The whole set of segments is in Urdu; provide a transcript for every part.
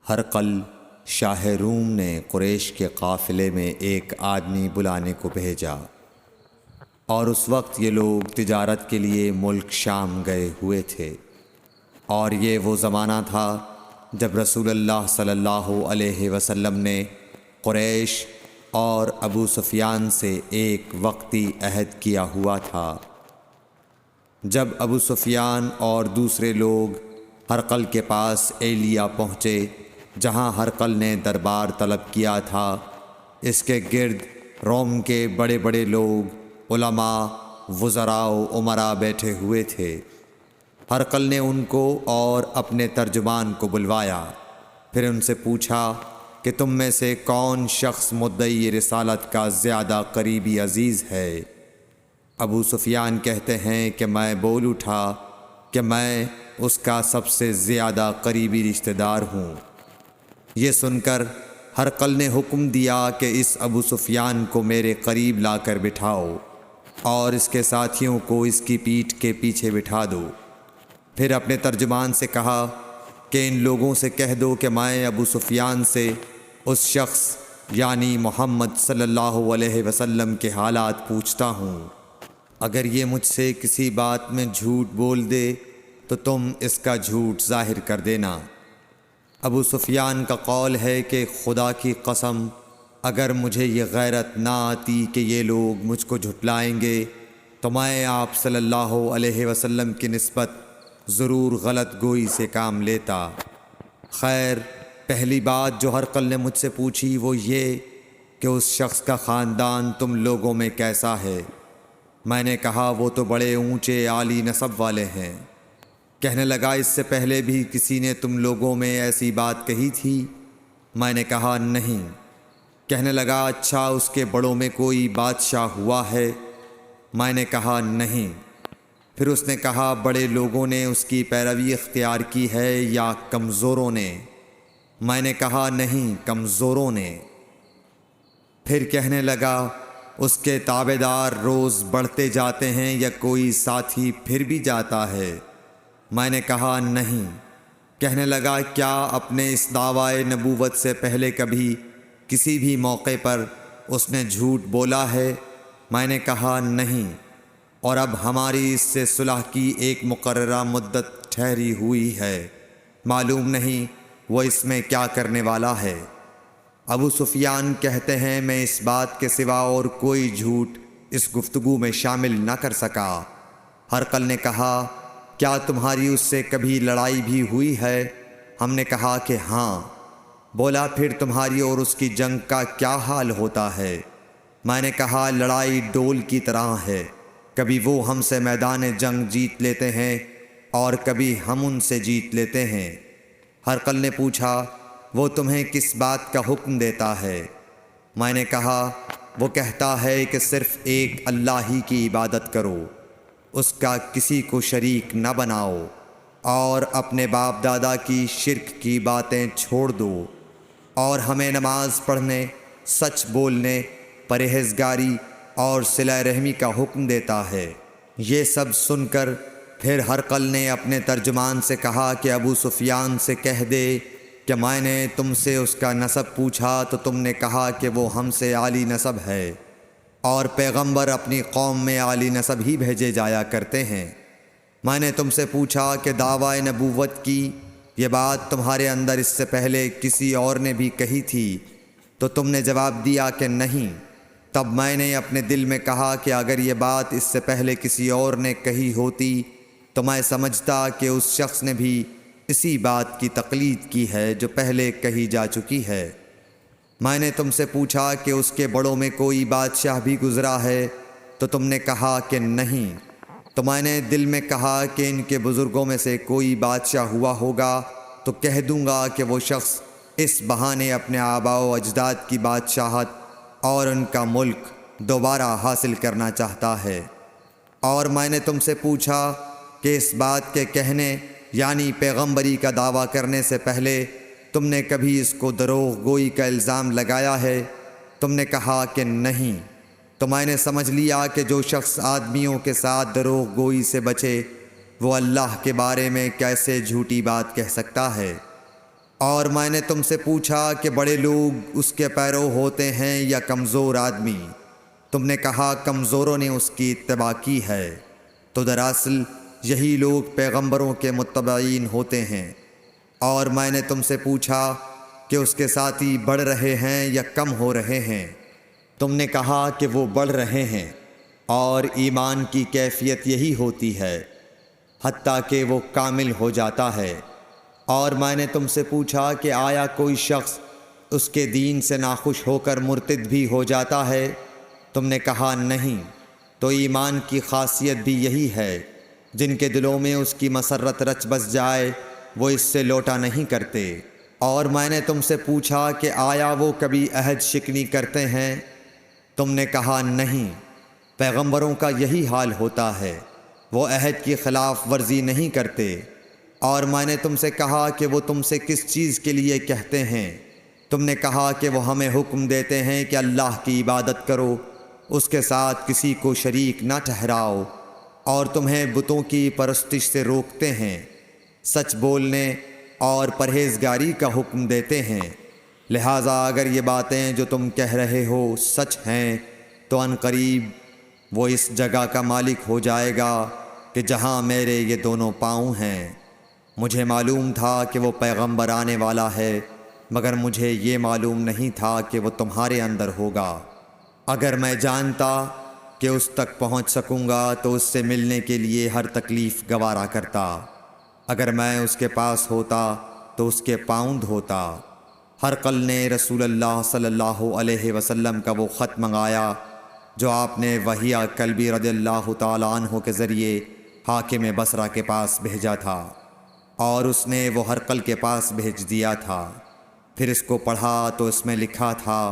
ہرقل شاہ روم نے قریش کے قافلے میں ایک آدمی بلانے کو بھیجا، اور اس وقت یہ لوگ تجارت کے لیے ملک شام گئے ہوئے تھے، اور یہ وہ زمانہ تھا جب رسول اللہ صلی اللہ علیہ وسلم نے قریش اور ابو سفیان سے ایک وقتی عہد کیا ہوا تھا۔ جب ابو سفیان اور دوسرے لوگ ہرقل کے پاس ایلیا پہنچے جہاں ہرقل نے دربار طلب کیا تھا، اس کے گرد روم کے بڑے بڑے لوگ، علماء، وزراء و امراء بیٹھے ہوئے تھے۔ ہرقل نے ان کو اور اپنے ترجمان کو بلوایا، پھر ان سے پوچھا کہ تم میں سے کون شخص مدعی رسالت کا زیادہ قریبی عزیز ہے؟ ابو سفیان کہتے ہیں کہ میں بول اٹھا کہ میں اس کا سب سے زیادہ قریبی رشتہ دار ہوں۔ یہ سن کر ہرقل نے حکم دیا کہ اس ابو سفیان کو میرے قریب لا کر بٹھاؤ اور اس کے ساتھیوں کو اس کی پیٹھ کے پیچھے بٹھا دو۔ پھر اپنے ترجمان سے کہا کہ ان لوگوں سے کہہ دو کہ میں ابو سفیان سے اس شخص یعنی محمد صلی اللہ علیہ وسلم کے حالات پوچھتا ہوں، اگر یہ مجھ سے کسی بات میں جھوٹ بول دے تو تم اس کا جھوٹ ظاہر کر دینا۔ ابو سفیان کا قول ہے کہ خدا کی قسم اگر مجھے یہ غیرت نہ آتی کہ یہ لوگ مجھ کو جھٹلائیں گے تو میں آپ صلی اللہ علیہ وسلم کی نسبت ضرور غلط گوئی سے کام لیتا۔ خیر، پہلی بات جو ہرقل نے مجھ سے پوچھی وہ یہ کہ اس شخص کا خاندان تم لوگوں میں کیسا ہے؟ میں نے کہا وہ تو بڑے اونچے عالی نسب والے ہیں۔ کہنے لگا اس سے پہلے بھی کسی نے تم لوگوں میں ایسی بات کہی تھی؟ میں نے کہا نہیں۔ کہنے لگا اچھا اس کے بڑوں میں کوئی بادشاہ ہوا ہے؟ میں نے کہا نہیں۔ پھر اس نے کہا بڑے لوگوں نے اس کی پیروی اختیار کی ہے یا کمزوروں نے؟ میں نے کہا نہیں، کمزوروں نے۔ پھر کہنے لگا اس کے تابعدار روز بڑھتے جاتے ہیں یا کوئی ساتھی پھر بھی جاتا ہے؟ میں نے کہا نہیں۔ کہنے لگا کیا اپنے اس دعوی نبوت سے پہلے کبھی کسی بھی موقع پر اس نے جھوٹ بولا ہے؟ میں نے کہا نہیں، اور اب ہماری اس سے صلح کی ایک مقررہ مدت ٹھہری ہوئی ہے، معلوم نہیں وہ اس میں کیا کرنے والا ہے۔ ابو سفیان کہتے ہیں میں اس بات کے سوا اور کوئی جھوٹ اس گفتگو میں شامل نہ کر سکا۔ ہرقل نے کہا کیا تمہاری اس سے کبھی لڑائی بھی ہوئی ہے؟ ہم نے کہا کہ ہاں۔ بولا پھر تمہاری اور اس کی جنگ کا کیا حال ہوتا ہے؟ میں نے کہا لڑائی ڈول کی طرح ہے، کبھی وہ ہم سے میدان جنگ جیت لیتے ہیں اور کبھی ہم ان سے جیت لیتے ہیں۔ ہرقل نے پوچھا وہ تمہیں کس بات کا حکم دیتا ہے؟ میں نے کہا وہ کہتا ہے کہ صرف ایک اللہ ہی کی عبادت کرو، اس کا کسی کو شریک نہ بناؤ، اور اپنے باپ دادا کی شرک کی باتیں چھوڑ دو، اور ہمیں نماز پڑھنے، سچ بولنے، پرہیزگاری اور صلہ رحمی کا حکم دیتا ہے۔ یہ سب سن کر پھر ہرقل نے اپنے ترجمان سے کہا کہ ابو سفیان سے کہہ دے کہ میں نے تم سے اس کا نسب پوچھا تو تم نے کہا کہ وہ ہم سے عالی نسب ہے، اور پیغمبر اپنی قوم میں عالی نسب ہی بھیجے جایا کرتے ہیں۔ میں نے تم سے پوچھا کہ دعوی نبوت کی یہ بات تمہارے اندر اس سے پہلے کسی اور نے بھی کہی تھی؟ تو تم نے جواب دیا کہ نہیں۔ تب میں نے اپنے دل میں کہا کہ اگر یہ بات اس سے پہلے کسی اور نے کہی ہوتی تو میں سمجھتا کہ اس شخص نے بھی اسی بات کی تقلید کی ہے جو پہلے کہی جا چکی ہے۔ میں نے تم سے پوچھا کہ اس کے بڑوں میں کوئی بادشاہ بھی گزرا ہے؟ تو تم نے کہا کہ نہیں۔ تو میں نے دل میں کہا کہ ان کے بزرگوں میں سے کوئی بادشاہ ہوا ہوگا تو کہہ دوں گا کہ وہ شخص اس بہانے اپنے آباء و اجداد کی بادشاہت اور ان کا ملک دوبارہ حاصل کرنا چاہتا ہے۔ اور میں نے تم سے پوچھا کہ اس بات کے کہنے یعنی پیغمبری کا دعویٰ کرنے سے پہلے تم نے کبھی اس کو دروغ گوئی کا الزام لگایا ہے؟ تم نے کہا کہ نہیں۔ تو میں نے سمجھ لیا کہ جو شخص آدمیوں کے ساتھ دروغ گوئی سے بچے وہ اللہ کے بارے میں کیسے جھوٹی بات کہہ سکتا ہے۔ اور میں نے تم سے پوچھا کہ بڑے لوگ اس کے پیرو ہوتے ہیں یا کمزور آدمی؟ تم نے کہا کمزوروں نے اس کی اتباع کی ہے۔ تو دراصل یہی لوگ پیغمبروں کے متبعین ہوتے ہیں۔ اور میں نے تم سے پوچھا کہ اس کے ساتھی بڑھ رہے ہیں یا کم ہو رہے ہیں؟ تم نے کہا کہ وہ بڑھ رہے ہیں، اور ایمان کی کیفیت یہی ہوتی ہے حتیٰ کہ وہ کامل ہو جاتا ہے۔ اور میں نے تم سے پوچھا کہ آیا کوئی شخص اس کے دین سے ناخوش ہو کر مرتد بھی ہو جاتا ہے؟ تم نے کہا نہیں۔ تو ایمان کی خاصیت بھی یہی ہے، جن کے دلوں میں اس کی مسرت رچ بس جائے وہ اس سے لوٹا نہیں کرتے۔ اور میں نے تم سے پوچھا کہ آیا وہ کبھی عہد شکنی کرتے ہیں؟ تم نے کہا نہیں۔ پیغمبروں کا یہی حال ہوتا ہے، وہ عہد کی خلاف ورزی نہیں کرتے۔ اور میں نے تم سے کہا کہ وہ تم سے کس چیز کے لیے کہتے ہیں؟ تم نے کہا کہ وہ ہمیں حکم دیتے ہیں کہ اللہ کی عبادت کرو، اس کے ساتھ کسی کو شریک نہ ٹھہراؤ، اور تمہیں بتوں کی پرستش سے روکتے ہیں، سچ بولنے اور پرہیزگاری کا حکم دیتے ہیں۔ لہٰذا اگر یہ باتیں جو تم کہہ رہے ہو سچ ہیں تو ان قریب وہ اس جگہ کا مالک ہو جائے گا کہ جہاں میرے یہ دونوں پاؤں ہیں۔ مجھے معلوم تھا کہ وہ پیغمبر آنے والا ہے، مگر مجھے یہ معلوم نہیں تھا کہ وہ تمہارے اندر ہوگا۔ اگر میں جانتا کہ اس تک پہنچ سکوں گا تو اس سے ملنے کے لیے ہر تکلیف گوارا کرتا۔ اگر میں اس کے پاس ہوتا تو اس کے پاؤں دھوتا۔ ہرقل نے رسول اللہ صلی اللہ علیہ وسلم کا وہ خط منگایا جو آپ نے وحیہ کلبی رضی اللہ تعالیٰ عنہ کے ذریعے حاکم بصرہ کے پاس بھیجا تھا، اور اس نے وہ ہرقل کے پاس بھیج دیا تھا۔ پھر اس کو پڑھا تو اس میں لکھا تھا،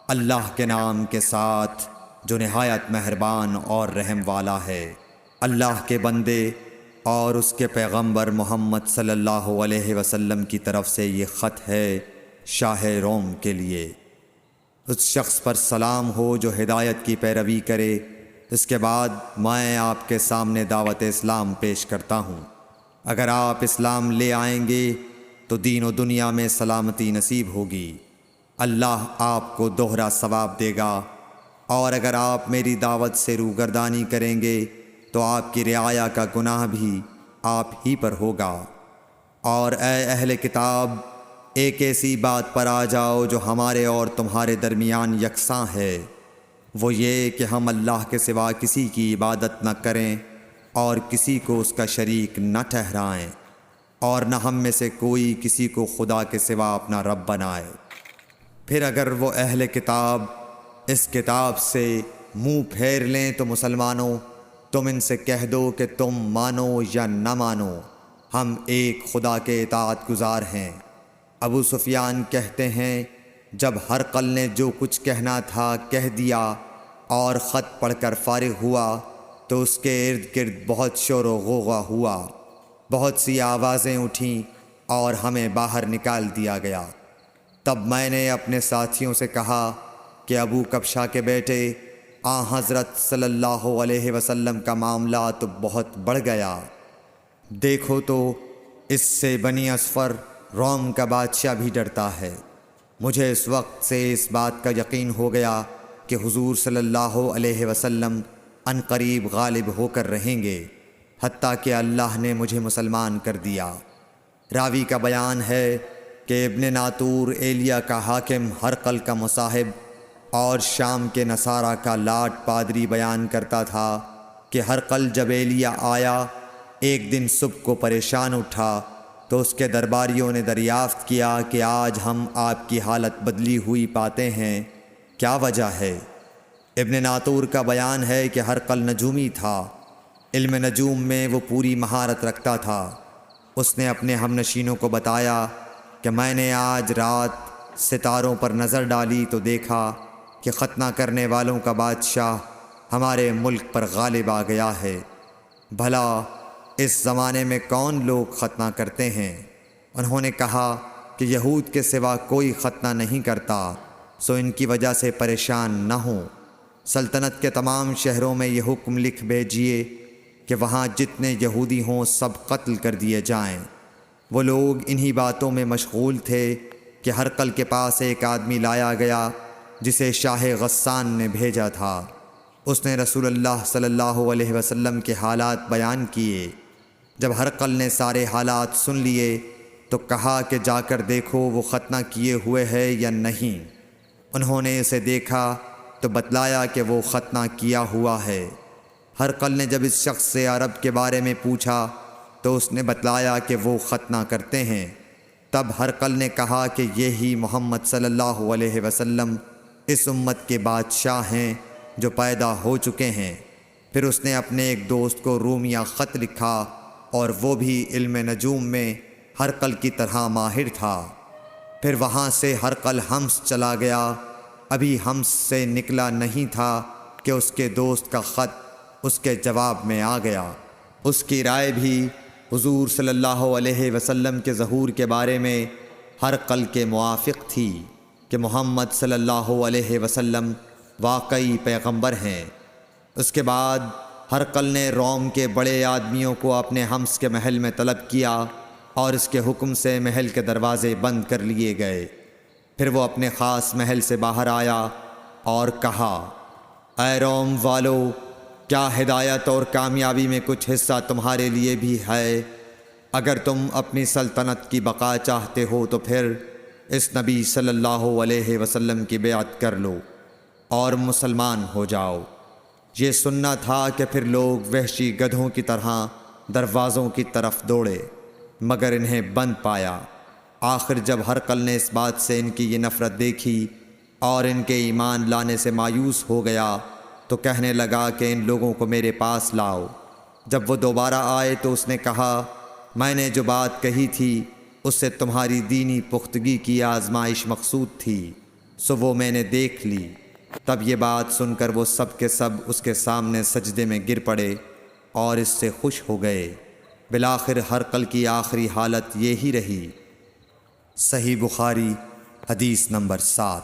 اللہ کے نام کے ساتھ جو نہایت مہربان اور رحم والا ہے۔ اللہ کے بندے اور اس کے پیغمبر محمد صلی اللہ علیہ وسلم کی طرف سے یہ خط ہے شاہ روم کے لیے۔ اس شخص پر سلام ہو جو ہدایت کی پیروی کرے۔ اس کے بعد میں آپ کے سامنے دعوت اسلام پیش کرتا ہوں۔ اگر آپ اسلام لے آئیں گے تو دین و دنیا میں سلامتی نصیب ہوگی، اللہ آپ کو دوہرا ثواب دے گا۔ اور اگر آپ میری دعوت سے روگردانی کریں گے تو آپ کی رعایا کا گناہ بھی آپ ہی پر ہوگا۔ اور اے اہل کتاب، ایک ایسی بات پر آ جاؤ جو ہمارے اور تمہارے درمیان یکساں ہے، وہ یہ کہ ہم اللہ کے سوا کسی کی عبادت نہ کریں اور کسی کو اس کا شریک نہ ٹھہرائیں، اور نہ ہم میں سے کوئی کسی کو خدا کے سوا اپنا رب بنائے۔ پھر اگر وہ اہل کتاب اس کتاب سے منہ پھیر لیں تو مسلمانوں، تم ان سے کہہ دو کہ تم مانو یا نہ مانو، ہم ایک خدا کے اطاعت گزار ہیں۔ ابو سفیان کہتے ہیں، جب ہرقل نے جو کچھ کہنا تھا کہہ دیا اور خط پڑھ کر فارغ ہوا تو اس کے ارد گرد بہت شور و غوغا ہوا، بہت سی آوازیں اٹھیں اور ہمیں باہر نکال دیا گیا۔ تب میں نے اپنے ساتھیوں سے کہا کہ ابو کبشہ کے بیٹے حضرت صلی اللہ علیہ وسلم کا معاملہ تو بہت بڑھ گیا۔ دیکھو تو اس سے بنی اصفر روم کا بادشاہ بھی ڈرتا ہے۔ مجھے اس وقت سے اس بات کا یقین ہو گیا کہ حضور صلی اللہ علیہ وسلم ان قریب غالب ہو کر رہیں گے، حتیٰ کہ اللہ نے مجھے مسلمان کر دیا۔ راوی کا بیان ہے کہ ابن ناطور ایلیا کا حاکم ہرقل کا مصاحب اور شام کے نصارہ کا لاٹ پادری بیان کرتا تھا کہ ہرقل جب ایلیا آیا ایک دن صبح کو پریشان اٹھا تو اس کے درباریوں نے دریافت کیا کہ آج ہم آپ کی حالت بدلی ہوئی پاتے ہیں، کیا وجہ ہے؟ ابن ناطور کا بیان ہے کہ ہرقل نجومی تھا، علم نجوم میں وہ پوری مہارت رکھتا تھا۔ اس نے اپنے ہم نشینوں کو بتایا کہ میں نے آج رات ستاروں پر نظر ڈالی تو دیکھا کہ ختنہ کرنے والوں کا بادشاہ ہمارے ملک پر غالب آ گیا ہے۔ بھلا اس زمانے میں کون لوگ ختنہ کرتے ہیں؟ انہوں نے کہا کہ یہود کے سوا کوئی ختنہ نہیں کرتا، سو ان کی وجہ سے پریشان نہ ہوں۔ سلطنت کے تمام شہروں میں یہ حکم لکھ بھیجیے کہ وہاں جتنے یہودی ہوں سب قتل کر دیے جائیں۔ وہ لوگ انہی باتوں میں مشغول تھے کہ ہرقل کے پاس ایک آدمی لایا گیا جسے شاہ غسان نے بھیجا تھا۔ اس نے رسول اللہ صلی اللہ علیہ وسلم کے حالات بیان کیے۔ جب ہرقل نے سارے حالات سن لیے تو کہا کہ جا کر دیکھو وہ ختنہ کیے ہوئے ہے یا نہیں۔ انہوں نے اسے دیکھا تو بتلایا کہ وہ ختنہ کیا ہوا ہے۔ ہرقل نے جب اس شخص سے عرب کے بارے میں پوچھا تو اس نے بتلایا کہ وہ ختنہ کرتے ہیں۔ تب ہرقل نے کہا کہ یہی محمد صلی اللہ علیہ وسلم اس امت کے بادشاہ ہیں جو پیدا ہو چکے ہیں۔ پھر اس نے اپنے ایک دوست کو رومیہ خط لکھا اور وہ بھی علم نجوم میں ہرقل کی طرح ماہر تھا۔ پھر وہاں سے ہرقل حمص چلا گیا۔ ابھی حمص سے نکلا نہیں تھا کہ اس کے دوست کا خط اس کے جواب میں آ گیا۔ اس کی رائے بھی حضور صلی اللہ علیہ وسلم کے ظہور کے بارے میں ہرقل کے موافق تھی کہ محمد صلی اللہ علیہ وسلم واقعی پیغمبر ہیں۔ اس کے بعد ہرقل نے روم کے بڑے آدمیوں کو اپنے حمص کے محل میں طلب کیا اور اس کے حکم سے محل کے دروازے بند کر لیے گئے۔ پھر وہ اپنے خاص محل سے باہر آیا اور کہا، اے روم والو، کیا ہدایت اور کامیابی میں کچھ حصہ تمہارے لیے بھی ہے؟ اگر تم اپنی سلطنت کی بقا چاہتے ہو تو پھر اس نبی صلی اللہ علیہ وسلم کی بیعت کر لو اور مسلمان ہو جاؤ۔ یہ سننا تھا کہ پھر لوگ وحشی گدھوں کی طرح دروازوں کی طرف دوڑے، مگر انہیں بند پایا۔ آخر جب ہرقل نے اس بات سے ان کی یہ نفرت دیکھی اور ان کے ایمان لانے سے مایوس ہو گیا تو کہنے لگا کہ ان لوگوں کو میرے پاس لاؤ۔ جب وہ دوبارہ آئے تو اس نے کہا، میں نے جو بات کہی تھی اس سے تمہاری دینی پختگی کی آزمائش مقصود تھی، سو وہ میں نے دیکھ لی۔ تب یہ بات سن کر وہ سب کے سب اس کے سامنے سجدے میں گر پڑے اور اس سے خوش ہو گئے۔ بالآخر ہرقل کی آخری حالت یہی رہی۔ صحیح بخاری حدیث نمبر 7۔